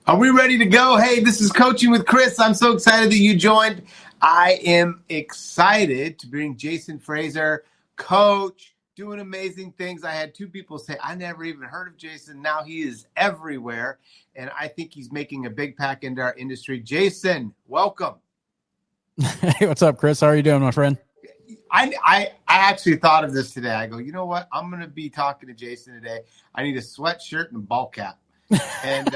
Are we ready to go? Hey, this is Coaching with Chris. I'm so excited that you joined. I am excited to bring Jason Frazier, coach, doing amazing things. I had two people say, I never even heard of Jason. Now he is everywhere, and I think he's making a big pack into our industry. Jason, welcome. Hey, what's up, Chris? How are you doing, my friend? I actually thought of this today. I go, you know what? I'm going to be talking to Jason today. I need a sweatshirt and a ball cap. and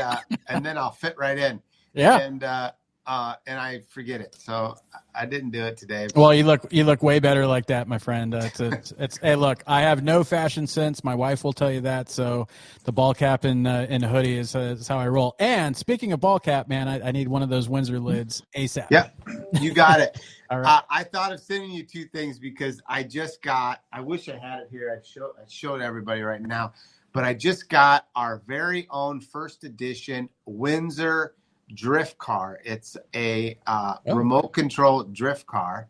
then I'll fit right in. Yeah. And I forget it, so I didn't do it today. Well, you look way better like that, my friend. Hey, look, I have no fashion sense. My wife will tell you that. So the ball cap and the hoodie is how I roll. And speaking of ball cap, man, I need one of those Windsor lids ASAP. Yep, you got it. All right. I thought of sending you two things because I wish I had it here. I'd show it everybody right now. But I just got our very own first edition Windsor drift car. It's a remote control drift car.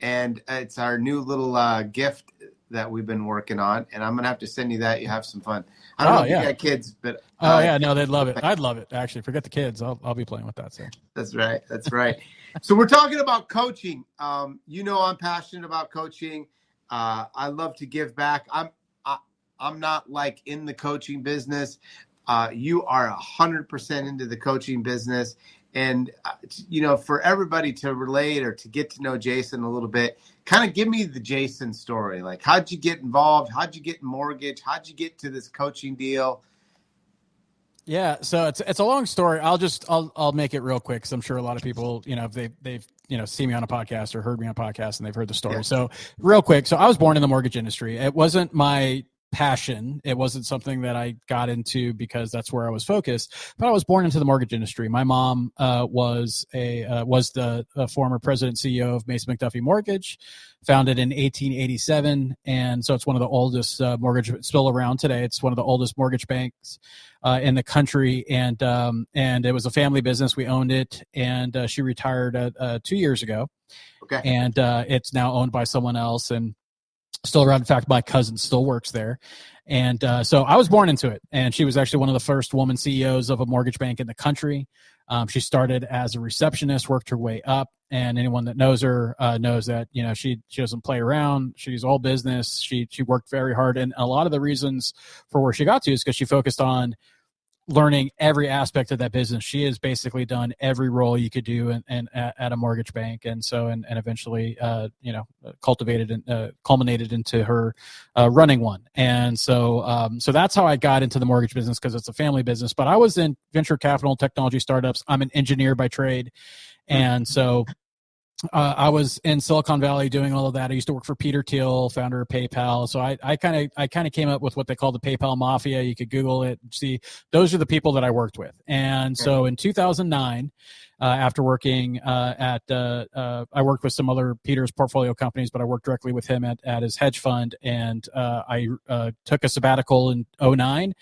And it's our new little gift that we've been working on. And I'm going to have to send you that. You have some fun. I don't know if you got kids, but. Yeah, no, they'd love it. I'd love it. Actually, forget the kids. I'll be playing with that. So. That's right. So we're talking about coaching. I'm passionate about coaching. I love to give back. I'm not like in the coaching business. You are 100% into the coaching business. And, for everybody to relate or to get to know Jason a little bit, kind of give me the Jason story. Like, how'd you get involved? How'd you get in mortgage? How'd you get to this coaching deal? Yeah. So it's a long story. I'll make it real quick. Cause I'm sure a lot of people, they've seen me on a podcast or heard me on a podcast and they've heard the story. Yeah. So real quick. So I was born in the mortgage industry. It wasn't my passion. It wasn't something that I got into because that's where I was focused, but I was born into the mortgage industry. My mom was the former president and CEO of Mason McDuffie Mortgage, founded in 1887. And so it's one of the oldest mortgage still around today. It's one of the oldest mortgage banks in the country. And it was a family business. We owned it. And she retired 2 years ago. Okay. And it's now owned by someone else. And still around. In fact, my cousin still works there. And so I was born into it. And she was actually one of the first woman CEOs of a mortgage bank in the country. She started as a receptionist, worked her way up. And anyone that knows her knows that, she doesn't play around. She's all business. She worked very hard. And a lot of the reasons for where she got to is because she focused on learning every aspect of that business. She has basically done every role you could do at a mortgage bank. And so, and eventually, culminated into her running one. And so, so that's how I got into the mortgage business because it's a family business, but I was in venture capital technology startups. I'm an engineer by trade. And so, I was in Silicon Valley doing all of that. I used to work for Peter Thiel, founder of PayPal. So I kind of came up with what they call the PayPal Mafia. You could Google it, see those are the people that I worked with. And so in 2009, after working I worked with some other Peter's portfolio companies, but I worked directly with him at his hedge fund. And I took a sabbatical in 2009,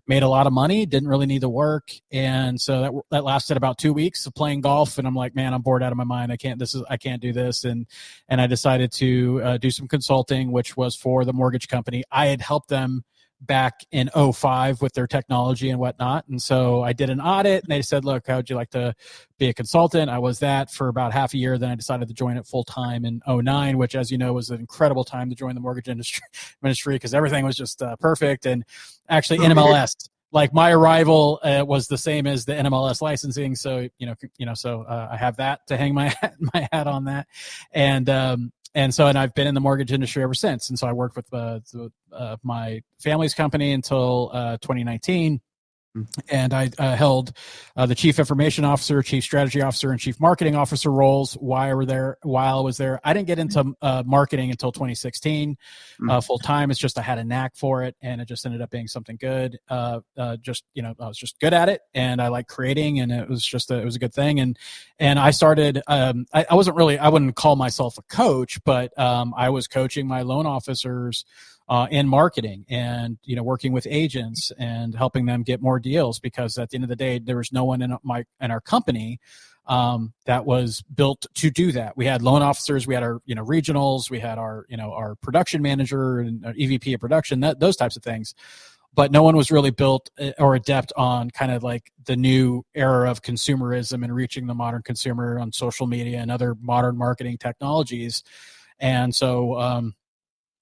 made a lot of money, didn't really need to work. And so that lasted about 2 weeks of playing golf. And I'm like, man, I'm bored out of my mind. I can't do this. And I decided to do some consulting, which was for the mortgage company. I had helped them back in 2005 with their technology and whatnot. And so I did an audit and they said, look, how would you like to be a consultant? I was that for about half a year. Then I decided to join it full time in 2009, which, as you know, was an incredible time to join the mortgage industry because everything was just perfect. And actually NMLS, like my arrival was the same as the NMLS licensing. So, so I have that to hang my hat on that. And I've been in the mortgage industry ever since. And so I worked with my family's company until 2019. And I held the chief information officer, chief strategy officer, and chief marketing officer roles while I was there. I didn't get into marketing until 2016 full time. It's just I had a knack for it, and it just ended up being something good. I was just good at it, and I like creating, and it was a good thing. And I started. I wouldn't call myself a coach, but I was coaching my loan officers in marketing and, working with agents and helping them get more deals, because at the end of the day, there was no one in our company that was built to do that. We had loan officers, we had our, regionals, we had our, our production manager and our EVP of production, those types of things. but no one was really built or adept on kind of like the new era of consumerism and reaching the modern consumer on social media and other modern marketing technologies. And so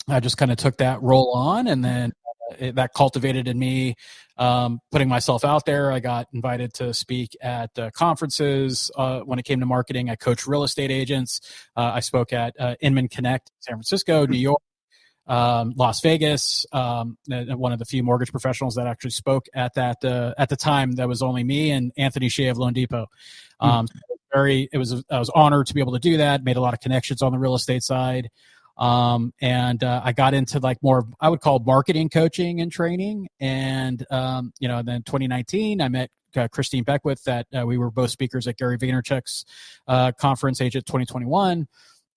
I just kind of took that role on, and then that cultivated in me putting myself out there. I got invited to speak at conferences when it came to marketing. I coached real estate agents. I spoke at Inman Connect, San Francisco, New York, Las Vegas. One of the few mortgage professionals that actually spoke at that at the time. That was only me and Anthony Shea of Loan Depot. I was honored to be able to do that. Made a lot of connections on the real estate side. I got into like more, I would call marketing coaching and training. And, then 2019, I met Christine Beckwith that we were both speakers at Gary Vaynerchuk's conference, Agent 2021,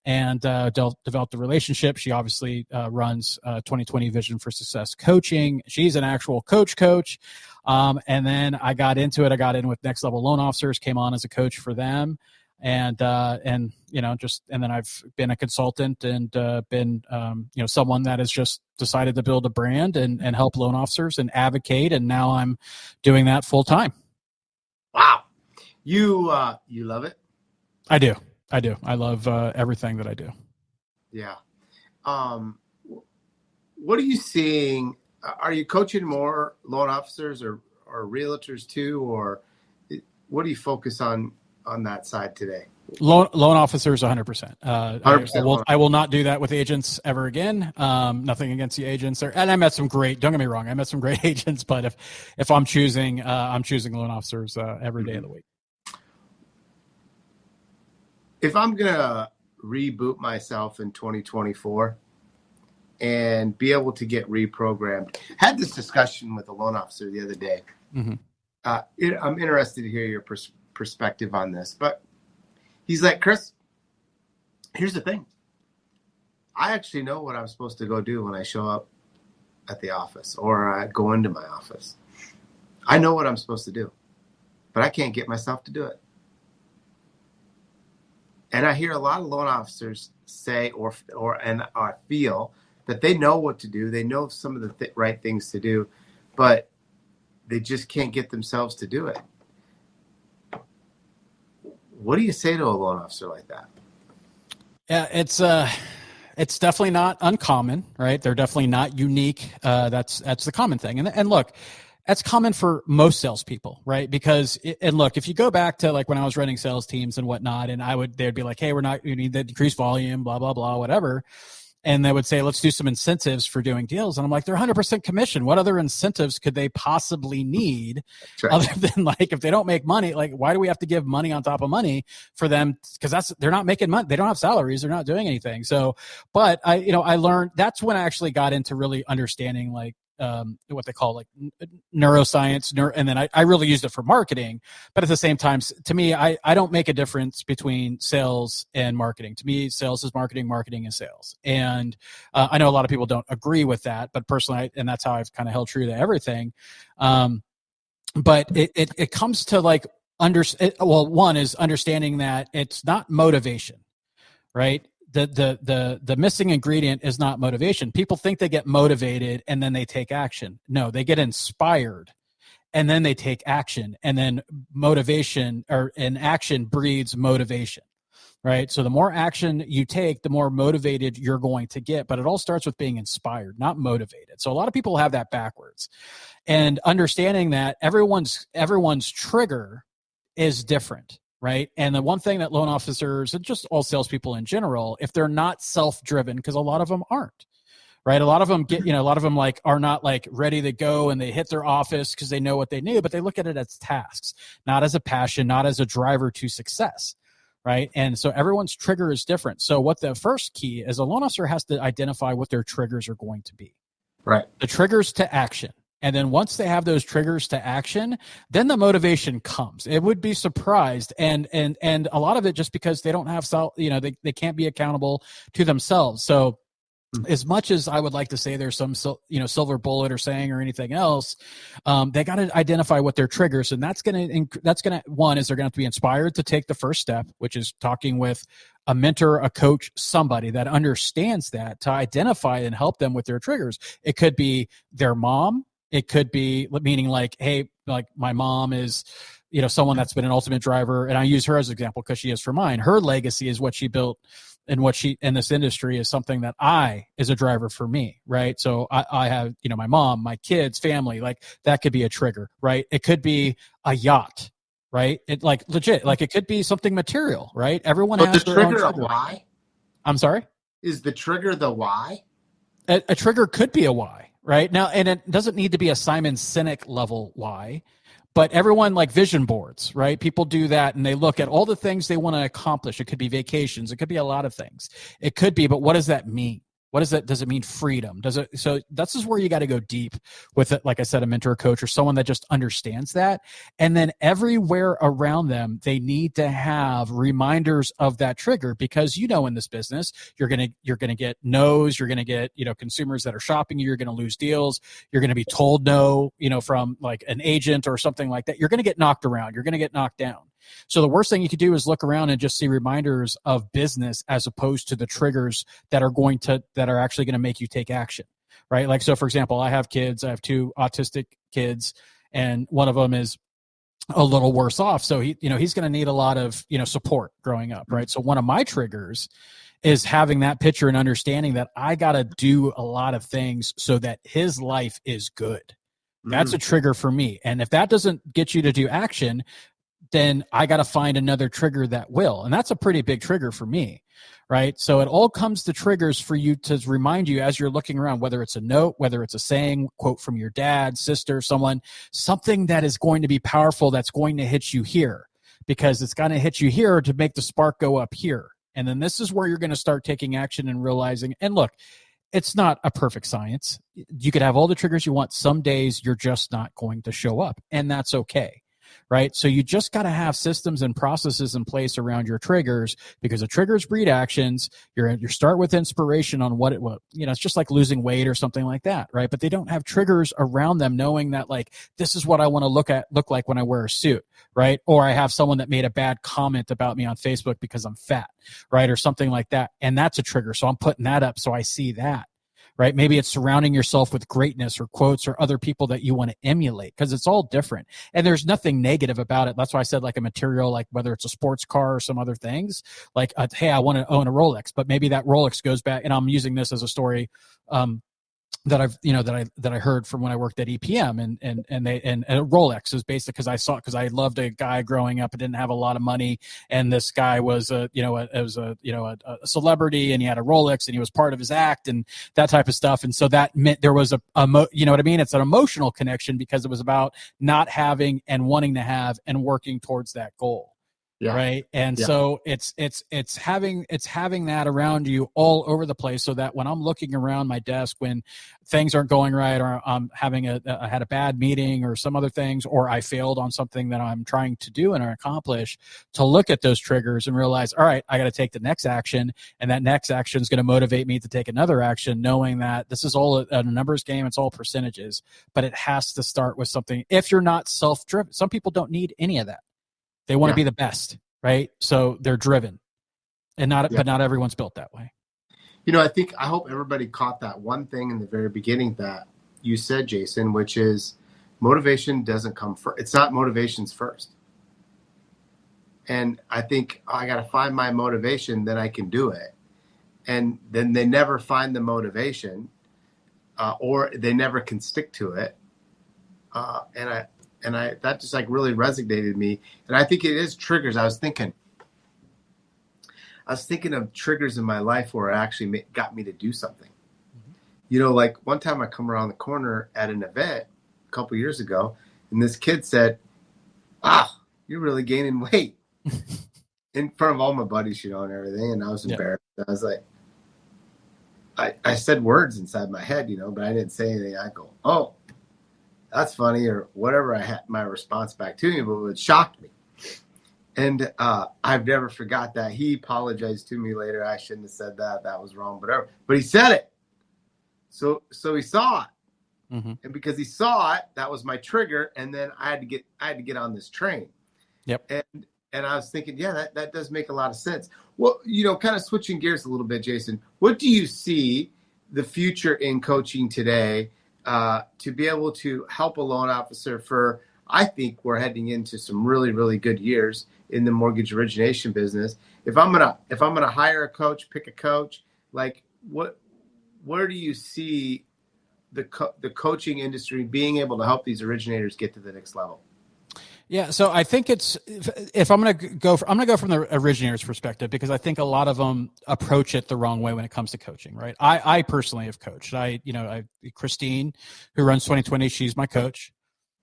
and developed a relationship. She obviously runs 2020 Vision for Success Coaching. She's an actual coach. And then I got into it. I got in with Next Level Loan Officers, came on as a coach for them. And then I've been a consultant and been someone that has just decided to build a brand and help loan officers and advocate. And now I'm doing that full time. Wow. You love it? I do. I love everything that I do. Yeah. What are you seeing? Are you coaching more loan officers or realtors too, or what do you focus on that side today? Loan officers, 100%. 100%. I will not do that with agents ever again. Nothing against the agents there. And I met some great, don't get me wrong, I met some great agents, but if I'm choosing loan officers every day of the week. If I'm going to reboot myself in 2024 and be able to get reprogrammed, I had this discussion with a loan officer the other day. Mm-hmm. I'm interested to hear your perspective on this, but he's like, Chris, here's the thing. I actually know what I'm supposed to go do when I show up at the office or I go into my office. I know what I'm supposed to do, but I can't get myself to do it. And I hear a lot of loan officers say or feel that they know what to do. They know some of the right things to do, but they just can't get themselves to do it. What do you say to a loan officer like that? Yeah, it's definitely not uncommon, right? They're definitely not unique. That's the common thing. And look, that's common for most salespeople, right? Because look, if you go back to like when I was running sales teams and whatnot, and they'd be like, hey, we need to decrease volume, blah, blah, blah, whatever. And they would say, let's do some incentives for doing deals. And I'm like, they're 100% commission. What other incentives could they possibly need other than like, if they don't make money, like why do we have to give money on top of money for them? Because they're not making money. They don't have salaries. They're not doing anything. So, but I learned, that's when I actually got into really understanding like, what they call like neuroscience, and then I really used it for marketing. But at the same time, to me, I don't make a difference between sales and marketing. To me, sales is marketing, marketing is sales. And I know a lot of people don't agree with that, but personally, and that's how I've kind of held true to everything. But it comes to like one is understanding that it's not motivation, right? The missing ingredient is not motivation. People think they get motivated and then they take action. No, they get inspired and then they take action, and then motivation and action breeds motivation, right? So the more action you take, the more motivated you're going to get, but it all starts with being inspired, not motivated. So a lot of people have that backwards, and understanding that everyone's trigger is different. Right. And the one thing that loan officers and just all salespeople in general, if they're not self-driven, because a lot of them aren't, right? A lot of them like are not like ready to go and they hit their office because they know what they knew, but they look at it as tasks, not as a passion, not as a driver to success. Right. And so everyone's trigger is different. So what the first key is, a loan officer has to identify what their triggers are going to be. Right. The triggers to action. And then once they have those triggers to action, then the motivation comes. It would be surprised. And a lot of it just because they don't have, they can't be accountable to themselves. So as much as I would like to say there's some, silver bullet or saying or anything else, they got to identify what their triggers. And that's going to, one is they're going to have to be inspired to take the first step, which is talking with a mentor, a coach, somebody that understands that, to identify and help them with their triggers. It could be their mom. It could be meaning like, hey, like my mom is, someone that's been an ultimate driver, and I use her as an example because she is for mine. Her legacy is what she built, and what she in this industry is something that I is a driver for me, right? So I have, my mom, my kids, family, like that could be a trigger, right? It could be a yacht, right? It like legit, like it could be something material, right? Everyone has the their own trigger a trigger. why? I'm sorry? Is the trigger the why? A trigger could be a why, right? Now, and it doesn't need to be a Simon Sinek level why, but everyone like vision boards, right? People do that and they look at all the things they want to accomplish. It could be vacations. It could be a lot of things. It could be, but what does that mean? What is that? Does it mean freedom? Does it? So this is where you got to go deep with it. Like I said, a mentor, a coach, or someone that just understands that. And then everywhere around them, they need to have reminders of that trigger, because in this business, you're gonna get no's, you're gonna get consumers that are shopping you, you're gonna lose deals, you're gonna be told no, from like an agent or something like that. You're gonna get knocked around, you're gonna get knocked down. So the worst thing you could do is look around and just see reminders of business as opposed to the triggers that are actually going to make you take action, right? Like, so for example, I have kids, I have 2 autistic kids, and one of them is a little worse off. So he's going to need a lot of, support growing up, right? So one of my triggers is having that picture and understanding that I got to do a lot of things so that his life is good. That's a trigger for me. And if that doesn't get you to do action, then I got to find another trigger that will. And that's a pretty big trigger for me, right? So it all comes to triggers for you to remind you as you're looking around, whether it's a note, whether it's a saying, quote from your dad, sister, something that is going to be powerful, that's going to hit you here, because it's going to hit you here to make the spark go up here. And then this is where you're going to start taking action and realizing, and look, it's not a perfect science. You could have all the triggers you want. Some days you're just not going to show up, and that's okay. Right. So you just got to have systems and processes in place around your triggers, because the triggers breed actions. You start with inspiration on what it's just like losing weight or something like that. Right. But they don't have triggers around them, knowing that like, this is what I want to look like when I wear a suit. Right. Or I have someone that made a bad comment about me on Facebook because I'm fat. Right. Or something like that. And that's a trigger. So I'm putting that up so I see that. Right? Maybe it's surrounding yourself with greatness or quotes or other people that you want to emulate, because it's all different. And there's nothing negative about it. That's why I said like a material, like whether it's a sports car or some other things, like, hey, I want to own a Rolex, but maybe that Rolex goes back, and I'm using this as a story, that I heard from when I worked at EPM, and Rolex is basically because I loved a guy growing up and didn't have a lot of money, and this guy was a celebrity, and he had a Rolex, and he was part of his act and that type of stuff, and so that meant there was it's an emotional connection, because it was about not having and wanting to have and working towards that goal. Yeah. Right. And so it's having that around you all over the place, so that when I'm looking around my desk, when things aren't going right, or I'm having I had a bad meeting or some other things, or I failed on something that I'm trying to do and accomplish, to look at those triggers and realize, all right, I got to take the next action, and that next action is going to motivate me to take another action, knowing that this is all a numbers game. It's all percentages, but it has to start with something. If you're not self-driven, some people don't need any of that. They want to be the best, right? So they're driven, but not everyone's built that way. I hope everybody caught that one thing in the very beginning that you said, Jason, which is motivation doesn't come first. It's not motivation's first. And I think I got to find my motivation, then I can do it. And then they never find the motivation, or they never can stick to it. And that just like really resonated with me. And I think it is triggers. I was thinking of triggers in my life where it actually got me to do something. Mm-hmm. Like one time I come around the corner at an event a couple years ago, and this kid said, "Wow, you're really gaining weight," in front of all my buddies, and everything. And I was embarrassed. I was like, I said words inside my head, but I didn't say anything. I go, "Oh, that's funny," or whatever. I had my response back to him, but it shocked me. And I've never forgot that. He apologized to me later. I shouldn't have said that. That was wrong, whatever. But he said it. So he saw it. Mm-hmm. And because he saw it, that was my trigger. And then I had to get on this train. Yep. And I was thinking, that does make a lot of sense. Well, kind of switching gears a little bit, Jason, what do you see the future in coaching today? to be able to help a loan officer for, I think we're heading into some really, really good years in the mortgage origination business. If I'm gonna hire a coach, pick a coach, like where do you see the coaching industry being able to help these originators get to the next level? Yeah, so I think it's if I'm going to go, I'm going to go from the originator's perspective, because I think a lot of them approach it the wrong way when it comes to coaching. Right? I personally have coached. Christine, who runs 2020, she's my coach.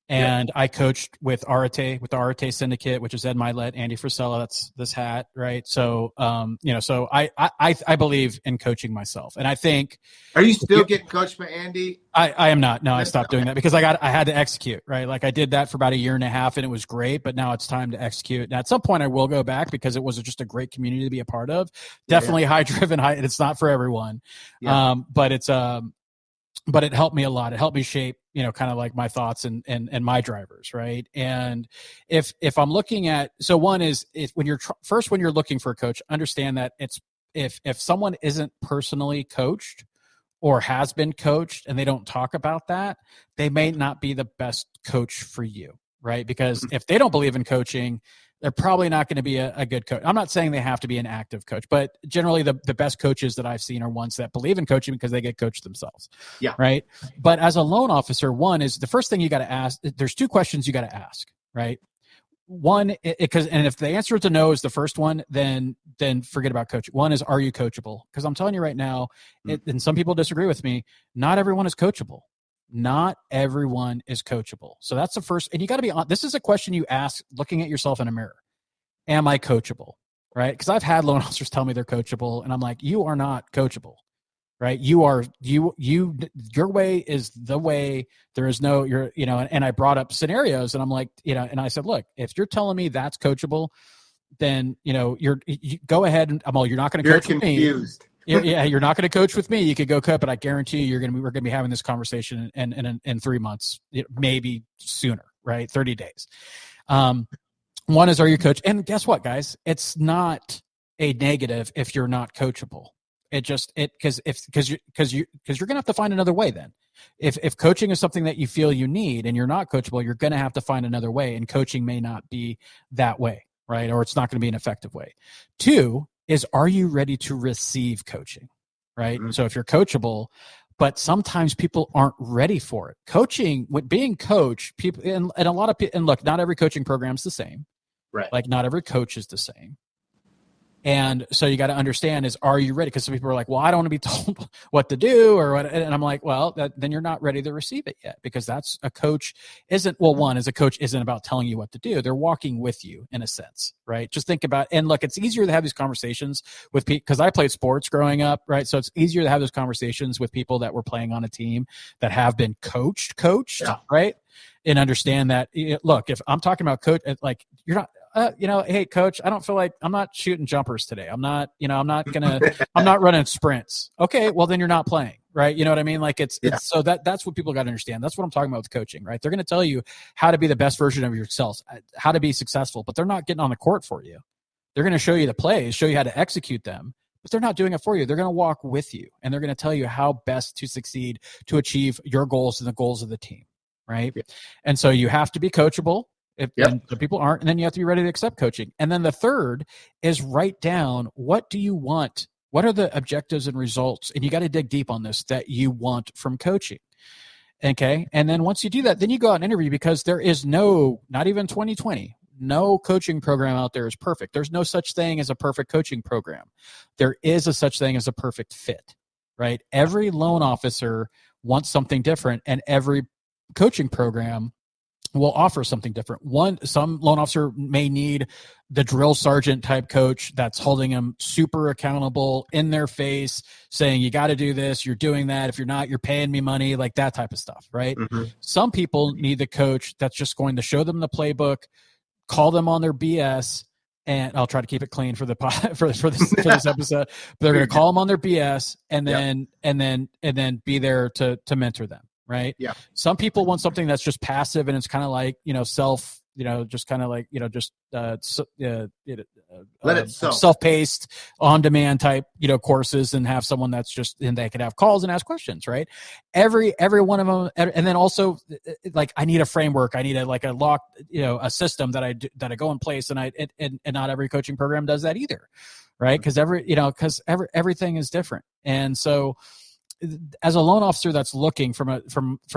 And I coached with the Arate Syndicate, which is Ed Milet, Andy Frisella. That's this hat, right? So, so I believe in coaching myself, and I think. Are you still getting coached by Andy? I am not. No, I stopped doing that because I had to execute, right? Like I did that for about a year and a half, and it was great. But now it's time to execute. Now, at some point, I will go back because it was just a great community to be a part of. Definitely high driven, and it's not for everyone. Yeah. But it helped me a lot. It helped me shape, kind of like my thoughts and my drivers. Right. And if I'm looking at, so one is when you're looking for a coach, understand that if someone isn't personally coached or has been coached and they don't talk about that, they may not be the best coach for you. Right. Because if they don't believe in coaching, they're probably not going to be a good coach. I'm not saying they have to be an active coach, but generally the best coaches that I've seen are ones that believe in coaching because they get coached themselves. Yeah. Right. But as a loan officer, one is the first thing you got to ask. There's two questions you got to ask, right? One, and if the answer to no is the first one, then forget about coaching. One is, are you coachable? Because I'm telling you right now, and some people disagree with me, not everyone is coachable. Not everyone is coachable. So that's the first, and you got to be on. This is a question you ask looking at yourself in a mirror. Am I coachable? Right? Because I've had loan officers tell me they're coachable, and I'm like, you are not coachable. Right? Your way is the way. There is no, and I brought up scenarios, and I'm like, and I said, look, if you're telling me that's coachable, then, you go ahead and you're not going to coach with me. You're confused. Yeah, you're not going to coach with me. You could go cut, but I guarantee you, we're going to be having this conversation in 3 months, maybe sooner, right? 30 days. One is, are you coach? And guess what, guys? It's not a negative if you're not coachable. Because you're going to have to find another way then. If coaching is something that you feel you need and you're not coachable, you're going to have to find another way, and coaching may not be that way, right? Or it's not going to be an effective way. Two is, are you ready to receive coaching, right? Mm-hmm. So if you're coachable, but sometimes people aren't ready for it. Coaching, with being coached, people, and a lot of people, and look, not every coaching program is the same, right? Like not every coach is the same. And so you got to understand is, are you ready? Because some people are like, well, I don't want to be told what to do or what. And I'm like, well, then you're not ready to receive it yet, because that's a coach one is a coach isn't about telling you what to do. They're walking with you in a sense, right? Just think about, and look, it's easier to have these conversations with people because I played sports growing up, right? So it's easier to have those conversations with people that were playing on a team that have been coached, yeah. Right? And understand that, look, if I'm talking about coach, like you're not, hey coach, I don't feel like I'm not shooting jumpers today. I'm not running sprints. Okay. Well, then you're not playing, right? You know what I mean? Like it's so that's what people got to understand. That's what I'm talking about with coaching, right? They're going to tell you how to be the best version of yourself, how to be successful, but they're not getting on the court for you. They're going to show you the plays, show you how to execute them, but they're not doing it for you. They're going to walk with you, and they're going to tell you how best to succeed, to achieve your goals and the goals of the team. Right. Yeah. And so you have to be coachable. And the people aren't, and then you have to be ready to accept coaching. And then the third is write down, what do you want? What are the objectives and results? And you got to dig deep on this that you want from coaching. Okay. And then once you do that, then you go out and interview, because there is not even 2020, no coaching program out there is perfect. There's no such thing as a perfect coaching program. There is a such thing as a perfect fit, right? Every loan officer wants something different, and every coaching program will offer something different. Some loan officer may need the drill sergeant type coach that's holding them super accountable, in their face, saying, you got to do this, you're doing that. If you're not, you're paying me money, like that type of stuff, right? Mm-hmm. Some people need the coach that's just going to show them the playbook, call them on their BS, and I'll try to keep it clean for this episode. But they're going to call them on their BS, and then be there to mentor them. Right. Yeah. Some people want something that's just passive, and it's kind of like, just kind of like, let it soak. Self-paced, on-demand type, courses, and have someone that's and they could have calls and ask questions, right? Every one of them, and then also like I need a framework, I need a lock, a system that I go in place, and not every coaching program does that either, right? Because everything is different, and so as a loan officer that's looking from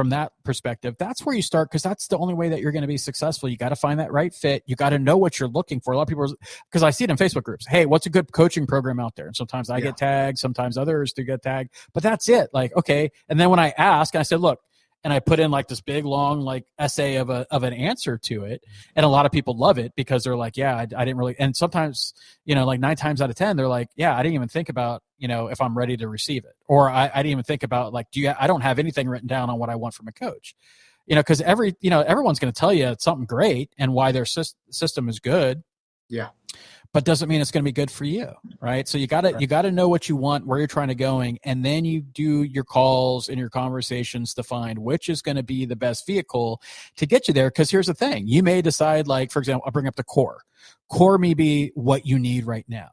that perspective, that's where you start, because that's the only way that you're going to be successful. You got to find that right fit. You got to know what you're looking for. A lot of people, because I see it in Facebook groups, hey, what's a good coaching program out there? And sometimes I get tagged, sometimes others do get tagged, but that's it. Like, okay. And then when I ask, and I said, look, and I put in like this big long like essay of an answer to it, and a lot of people love it because they're like, yeah, I didn't really. And sometimes, like 9 times out of 10, they're like, yeah, I didn't even think about if I'm ready to receive it, or I didn't even think about like, I don't have anything written down on what I want from a coach, because everyone's going to tell you something great and why their system is good. Yeah. But doesn't mean it's going to be good for you, right? So you got to know what you want, where you're trying to going, and then you do your calls and your conversations to find which is going to be the best vehicle to get you there. Because here's the thing: you may decide, like for example, I'll bring up the core. Core may be what you need right now,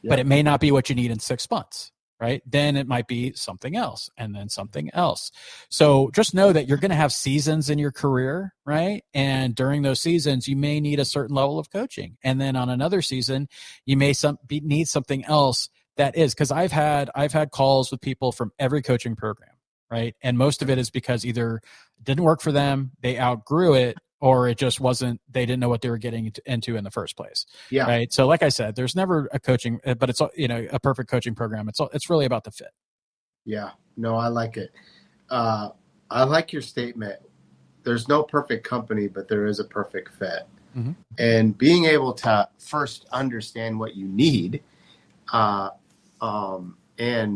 but it may not be what you need in 6 months. Right? Then it might be something else, and then something else. So just know that you're going to have seasons in your career, right? And during those seasons, you may need a certain level of coaching. And then on another season, you may need something else that is, because I've had calls with people from every coaching program, right? And most of it is because either it didn't work for them, they outgrew it, or it just wasn't, they didn't know what they were getting into in the first place. Yeah. Right. So like I said, there's never a coaching, but it's, a perfect coaching program. It's really about the fit. Yeah. No, I like it. I like your statement. There's no perfect company, but there is a perfect fit. Mm-hmm. And being able to first understand what you need, and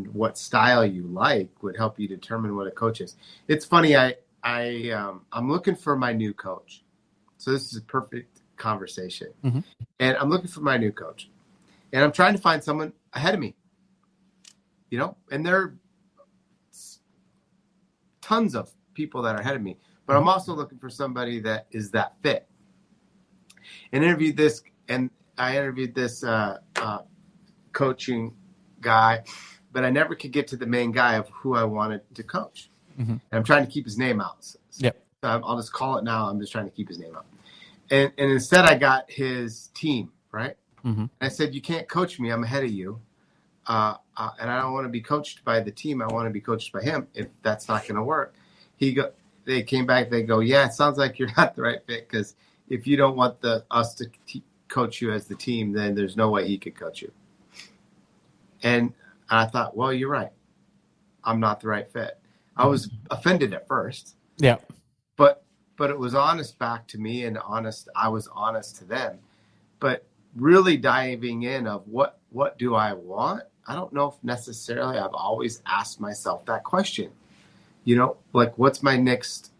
what style you like would help you determine what a coach is. It's funny. I'm looking for my new coach. So this is a perfect conversation. Mm-hmm. And I'm looking for my new coach. And I'm trying to find someone ahead of me. And there are tons of people that are ahead of me. But I'm also looking for somebody that is that fit. And I interviewed this coaching guy, but I never could get to the main guy of who I wanted to coach. Mm-hmm. And I'm trying to keep his name out. So I'll just call it now. I'm just trying to keep his name out. And instead I got his team, right? Mm-hmm. I said, you can't coach me. I'm ahead of you. And I don't want to be coached by the team. I want to be coached by him. If that's not going to work, they came back. They go, yeah, it sounds like you're not the right fit, because if you don't want us to coach you as the team, then there's no way he could coach you. And I thought, well, you're right. I'm not the right fit. I was offended at first. Yeah. But it was honest back to me, and I was honest to them. But really diving in of what do I want? I don't know if necessarily I've always asked myself that question. Like, what's my next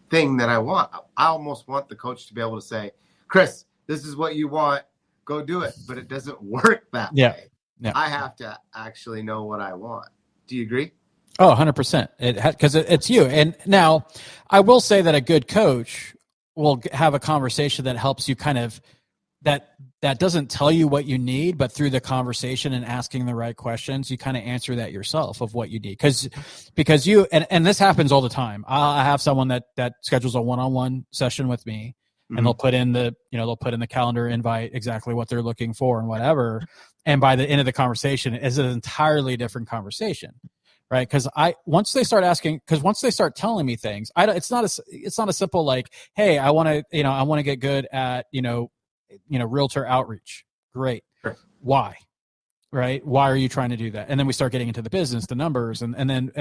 thing that I want? I almost want the coach to be able to say, Chris, this is what you want. Go do it. But it doesn't work that way. Yeah. I have to actually know what I want. Do you agree? Oh, 100%. Because it's you. And now I will say that a good coach will have a conversation that helps you kind of, that doesn't tell you what you need, but through the conversation and asking the right questions, you kind of answer that yourself of what you need. Because you, and this happens all the time. I have someone that schedules a one-on-one session with me, and mm-hmm. they'll put in the calendar invite exactly what they're looking for and whatever. And by the end of the conversation, it's an entirely different conversation. Right. Because once they start telling me things, it's not a simple like, hey, I want to get good at, realtor outreach. Great. Sure. Why? Right. Why are you trying to do that? And then we start getting into the business, the numbers. And then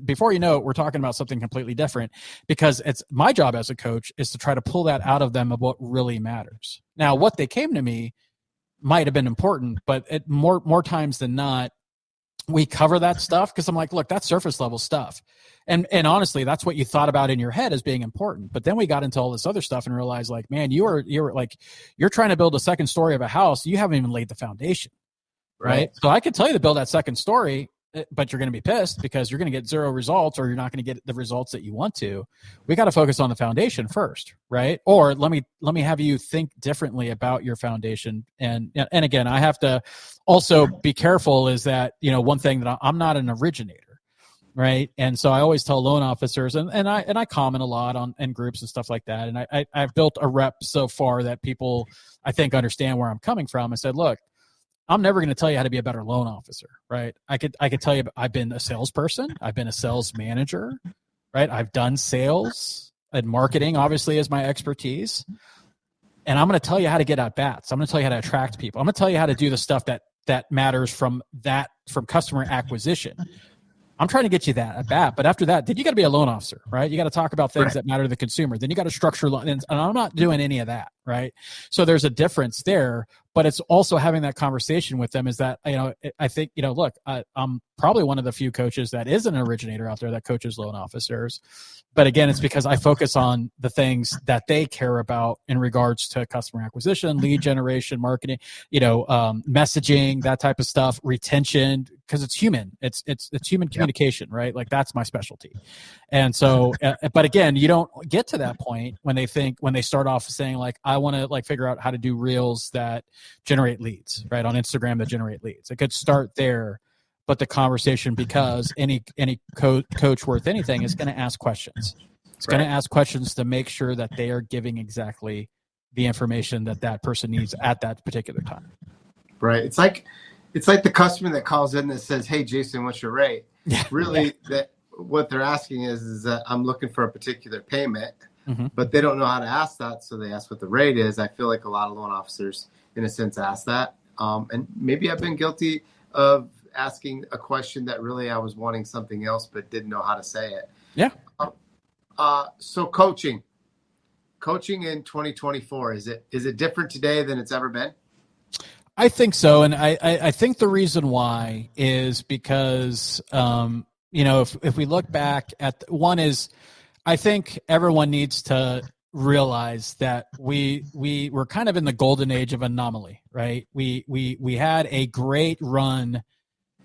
before you know it, we're talking about something completely different, because it's my job as a coach is to try to pull that out of them of what really matters. Now, what they came to me might have been important, but more times than not, we cover that stuff because I'm like, look, that's surface level stuff. And honestly, that's what you thought about in your head as being important. But then we got into all this other stuff and realized, like, man, you're trying to build a second story of a house. You haven't even laid the foundation. Right. So I could tell you to build that second story, but you're going to be pissed because you're going to get zero results, or you're not going to get the results that you want to. We got to focus on the foundation first, right? Or let me have you think differently about your foundation. And again, I have to also be careful is that, one thing that I'm not an originator. Right. And so I always tell loan officers, and I comment a lot on in groups and stuff like that. And I've built a rep so far that people, I think, understand where I'm coming from. I said, look, I'm never going to tell you how to be a better loan officer. Right. I could tell you, I've been a salesperson. I've been a sales manager. Right. I've done sales, and marketing obviously is my expertise. And I'm going to tell you how to get at bats. I'm going to tell you how to attract people. I'm going to tell you how to do the stuff that matters from customer acquisition. I'm trying to get you that at bat, but after that, then you got to be a loan officer, right? You got to talk about things that matter to the consumer. Then you got to structure loan, and I'm not doing any of that, right? So there's a difference there, but it's also having that conversation with them. Is that I think look, I'm probably one of the few coaches that is an originator out there that coaches loan officers, but again, it's because I focus on the things that they care about in regards to customer acquisition, lead generation, marketing, messaging, that type of stuff, retention, because it's human. It's human communication, right? Like that's my specialty. And so, but again, you don't get to that point when they start off saying like, I want to like figure out how to do reels that generate leads, right? On Instagram that generate leads. It could start there. But the conversation, because any coach worth anything is going to ask questions. It's going to ask questions to make sure that they are giving exactly the information that person needs at that particular time. Right. It's like the customer that calls in that says, "Hey, Jason, what's your rate?" Yeah. Really, that what they're asking is that I'm looking for a particular payment, mm-hmm. but they don't know how to ask that, so they ask what the rate is. I feel like a lot of loan officers, in a sense, ask that, and maybe I've been guilty of asking a question that really I was wanting something else but didn't know how to say it. Yeah. So coaching in 2024, is it different today than it's ever been? I think so. And I think the reason why is because, if we look back at one is, I think everyone needs to realize that we were kind of in the golden age of anomaly, right? We had a great run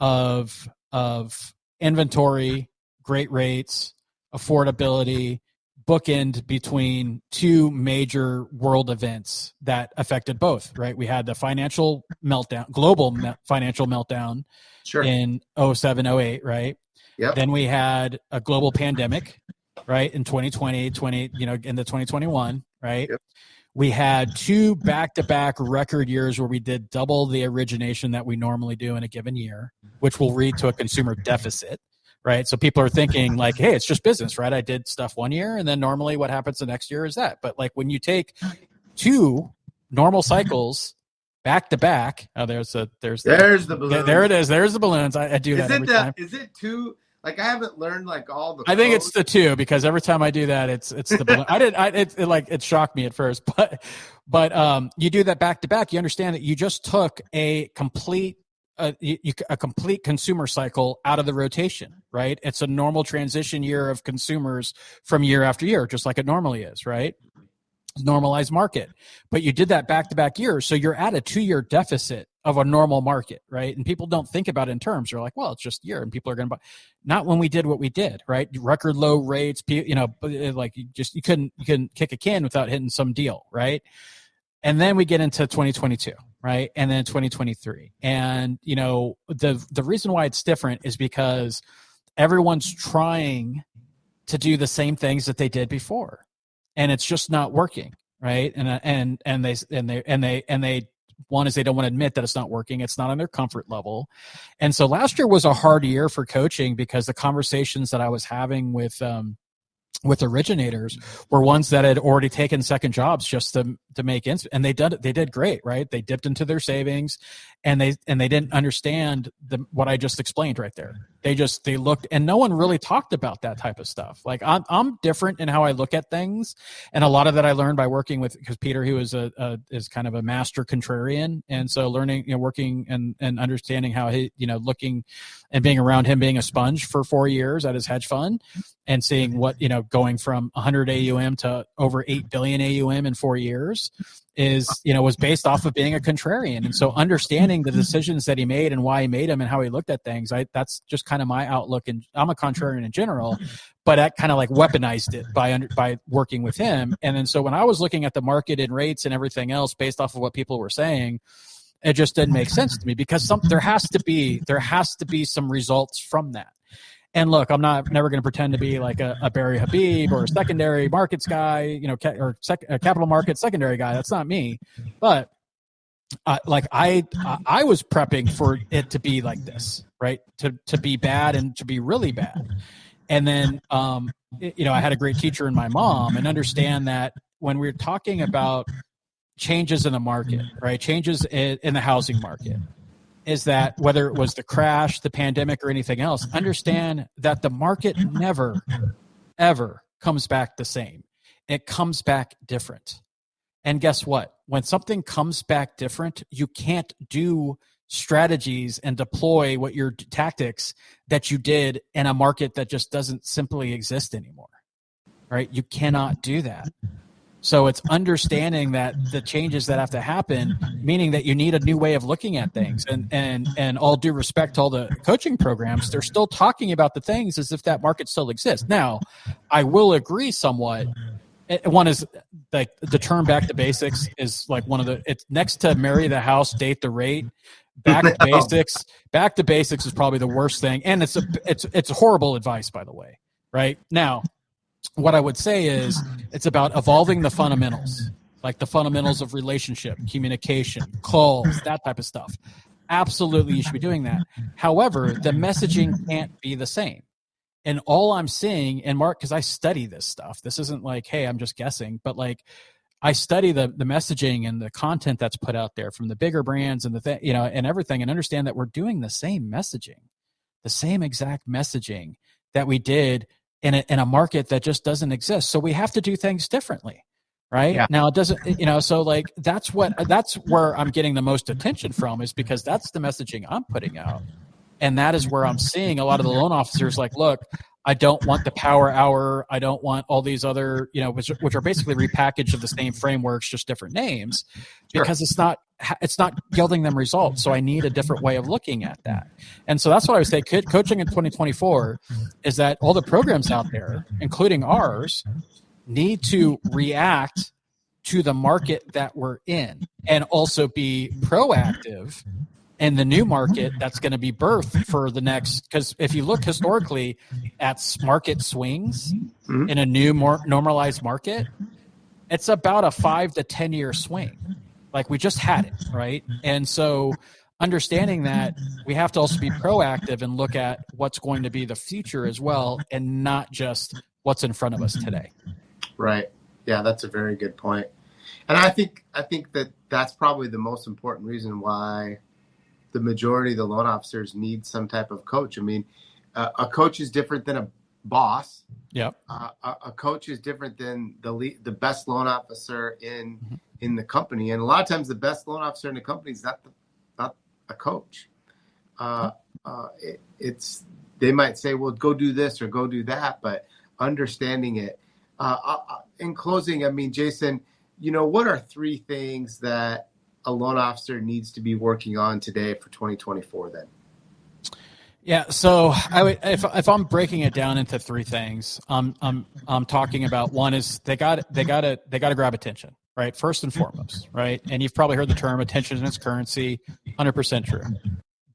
of inventory, great rates, affordability, bookend between two major world events that affected both, right? We had the financial meltdown, financial meltdown in 07, 08, right? Yep. Then we had a global pandemic, right? In 2020, into 2021, right? Yep. We had two back-to-back record years where we did double the origination that we normally do in a given year, which will lead to a consumer deficit, right? So people are thinking like, hey, it's just business, right? I did stuff one year, and then normally what happens the next year is that. But like when you take two normal cycles back-to-back, there's the balloons. There it is. There's the balloons. I do that every time. Is it two? Like I haven't learned like all the. I think it's the two, because every time I do that, it's the balloon. It shocked me at first, but you do that back to back. You understand that you just took a complete consumer cycle out of the rotation, right? It's a normal transition year of consumers from year after year, just like it normally is, right? Normalized market, but you did that back to back years, so you're at a 2-year deficit of a normal market, right? And people don't think about it in terms. They're like, well, it's just a year, and people are going to buy. Not when we did what we did, right? Record low rates, like you couldn't kick a can without hitting some deal, right? And then we get into 2022, right? And then 2023, and the reason why it's different is because everyone's trying to do the same things that they did before, and it's just not working, right? And they one is they don't want to admit that it's not working. It's not on their comfort level. And so last year was a hard year for coaching, because the conversations that I was having with originators were ones that had already taken second jobs just to make ends, and they did great, right? They dipped into their savings, and they didn't understand what I just explained right there. They looked, and no one really talked about that type of stuff. Like I'm different in how I look at things, and a lot of that I learned by working with, because Peter, who is is kind of a master contrarian, and so learning, working and understanding how he, looking and being around him, being a sponge for 4 years at his hedge fund, and seeing what, going from 100 AUM to over 8 billion AUM in 4 years was based off of being a contrarian. And so understanding the decisions that he made and why he made them and how he looked at things, that's just kind of my outlook. And I'm a contrarian in general, but I kind of like weaponized it by working with him. And then so when I was looking at the market and rates and everything else based off of what people were saying, it just didn't make sense to me, because there has to be some results from that. And look, I'm never going to pretend to be like a Barry Habib or a secondary markets guy, or a capital market secondary guy. That's not me. But I was prepping for it to be like this, right? To be bad and to be really bad. And then, I had a great teacher in my mom, and understand that when we're talking about changes in the market, right? Changes in the housing market, is that whether it was the crash, the pandemic, or anything else, understand that the market never, ever comes back the same. It comes back different. And guess what? When something comes back different, you can't do strategies and deploy what your tactics that you did in a market that just doesn't simply exist anymore, right? You cannot do that. So it's understanding that the changes that have to happen, meaning that you need a new way of looking at things. And all due respect to all the coaching programs, they're still talking about the things as if that market still exists. Now, I will agree somewhat. One is like the term back to basics is like it's next to marry the house, date the rate. Back to basics. Back to basics is probably the worst thing. And it's horrible advice, by the way, right? Now, what I would say is it's about evolving the fundamentals, like the fundamentals of relationship, communication, calls, that type of stuff. Absolutely, you should be doing that. However, the messaging can't be the same. And all I'm seeing, and Mark, because I study this stuff, this isn't like, hey, I'm just guessing, but like I study the messaging and the content that's put out there from the bigger brands and and everything, and understand that we're doing the same messaging, the same exact messaging that we did in a market that just doesn't exist. So we have to do things differently, right? Yeah. Now it doesn't, so like that's where I'm getting the most attention from, is because that's the messaging I'm putting out. And that is where I'm seeing a lot of the loan officers like, look, I don't want the power hour. I don't want all these other, which are basically repackaged of the same frameworks, just different names, because it's not yielding them results. So I need a different way of looking at that. And so that's what I would say. Coaching in 2024 is that all the programs out there, including ours, need to react to the market that we're in, and also be proactive in the new market that's going to be birthed for the next, because if you look historically at market swings in a new, more normalized market, it's about a 5 to 10 year swing. Like we just had it, right? And so understanding that, we have to also be proactive and look at what's going to be the future as well, and not just what's in front of us today. Right. Yeah, that's a very good point. And I think that that's probably the most important reason why the majority of the loan officers need some type of coach. I mean, a coach is different than a boss. Yep. A coach is different than the best loan officer in the company. And a lot of times the best loan officer in the company is not a coach. They might say, well, go do this or go do that, but understanding it. In closing, I mean, Jason, what are 3 things that a loan officer needs to be working on today for 2024 then? Yeah. So I would, if I'm breaking it down into 3 things, I'm talking about, one is they got to grab attention, right? First and foremost, right? And you've probably heard the term attention is currency, 100% true.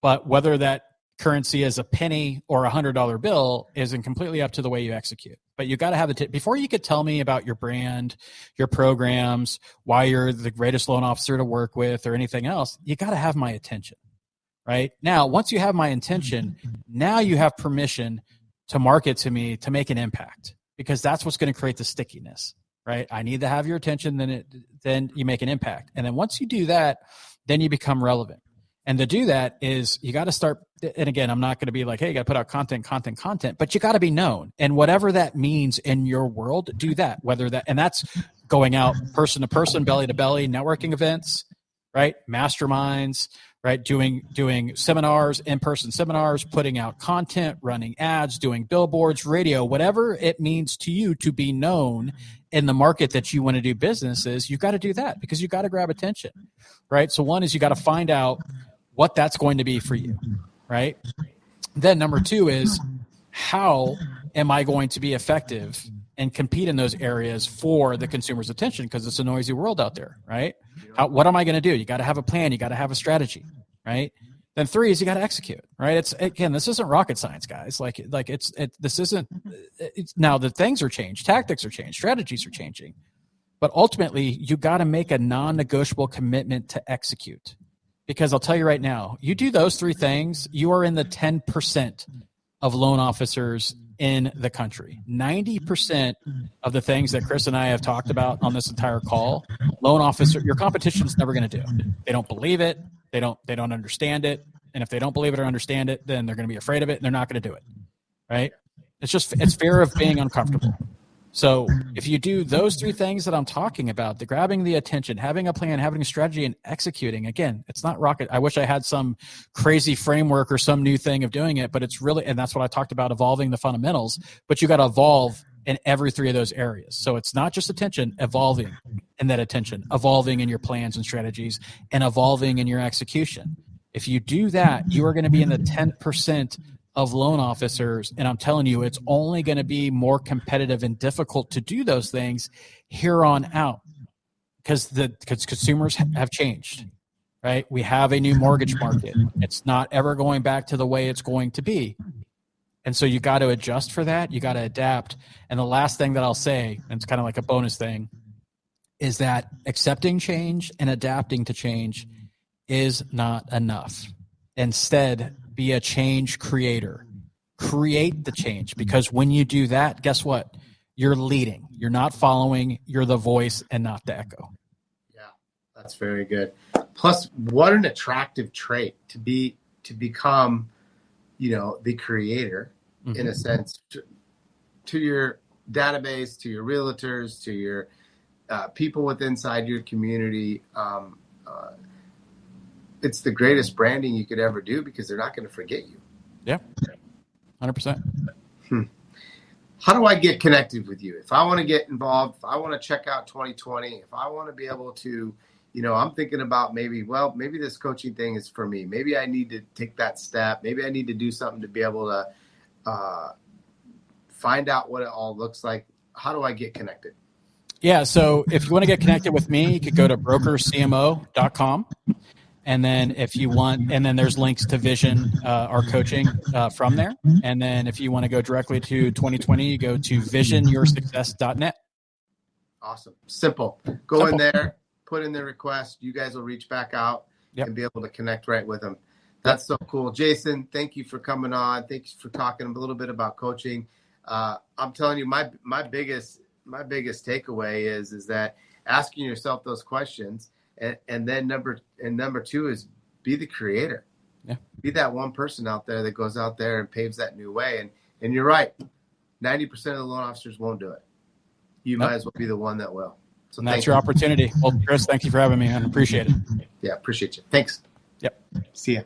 But whether that currency is a penny or $100 bill isn't completely up to the way you execute. But you got to have before you could tell me about your brand, your programs, why you're the greatest loan officer to work with or anything else, you got to have my attention, right? Now, once you have my attention, now you have permission to market to me to make an impact, because that's what's going to create the stickiness, right? I need to have your attention, then you make an impact. And then once you do that, then you become relevant. And to do that is you got to start, and again, I'm not going to be like, hey, you got to put out content, but you got to be known. And whatever that means in your world, do that. And that's going out person to person, belly to belly, networking events, right? Masterminds, right? Doing seminars, in-person seminars, putting out content, running ads, doing billboards, radio, whatever it means to you to be known in the market that you want to do business is, you got to do that because you got to grab attention, right? So one is you got to find out what that's going to be for you, right? Then number two is, how am I going to be effective and compete in those areas for the consumer's attention? Because it's a noisy world out there, right? What am I going to do? You got to have a plan. You got to have a strategy, right? Then three is you got to execute, right? This isn't rocket science, guys. Now the things are changed, tactics are changed, strategies are changing, but ultimately you got to make a non-negotiable commitment to execute. Because I'll tell you right now, you do those three things, you are in the 10% of loan officers in the country. 90% of the things that Chris and I have talked about on this entire call, loan officer, your competition's never going to do. They don't believe it. They don't understand it. And if they don't believe it or understand it, then they're going to be afraid of it and they're not going to do it. Right? It's fear of being uncomfortable. So if you do those three things that I'm talking about, the grabbing the attention, having a plan, having a strategy, and executing, again, it's not rocket. I wish I had some crazy framework or some new thing of doing it, but it's really, and that's what I talked about, evolving the fundamentals, but you got to evolve in every three of those areas. So it's not just attention, evolving in that attention, evolving in your plans and strategies, and evolving in your execution. If you do that, you are going to be in the 10% of loan officers. And I'm telling you, it's only going to be more competitive and difficult to do those things here on out because consumers have changed, right? We have a new mortgage market. It's not ever going back to the way it's going to be. And so you got to adjust for that. You got to adapt. And the last thing that I'll say, and it's kind of like a bonus thing, is that accepting change and adapting to change is not enough. Instead, be a change creator. Create the change, because when you do that, guess what? You're leading. You're not following. You're the voice and not the echo. Yeah, that's very good. Plus, what an attractive trait to become, the creator, mm-hmm. in a sense, to your database, to your realtors, to your people inside your community. It's the greatest branding you could ever do because they're not going to forget you. Yeah, 100%. How do I get connected with you? If I want to get involved, if I want to check out 2020, if I want to be able to, I'm thinking about maybe this coaching thing is for me. Maybe I need to take that step. Maybe I need to do something to be able to find out what it all looks like. How do I get connected? Yeah, so if you want to get connected with me, you could go to brokerscmo.com. And then if you want, and then there's links to Vision, our coaching from there. And then if you want to go directly to 2020, you go to visionyoursuccess.net. Awesome. Simple. Go in there, put in the request. You guys will reach back out and be able to connect right with them. That's so cool. Jason, thank you for coming on. Thanks for talking a little bit about coaching. I'm telling you, my biggest takeaway is that asking yourself those questions. And then number two is be the creator. Yeah. Be that one person out there that goes out there and paves that new way. And you're right. 90% of the loan officers won't do it. You might as well be the one that will. So and that's your opportunity. Well, Chris, thank you for having me. I appreciate it. Yeah, appreciate you. Thanks. Yep. See ya.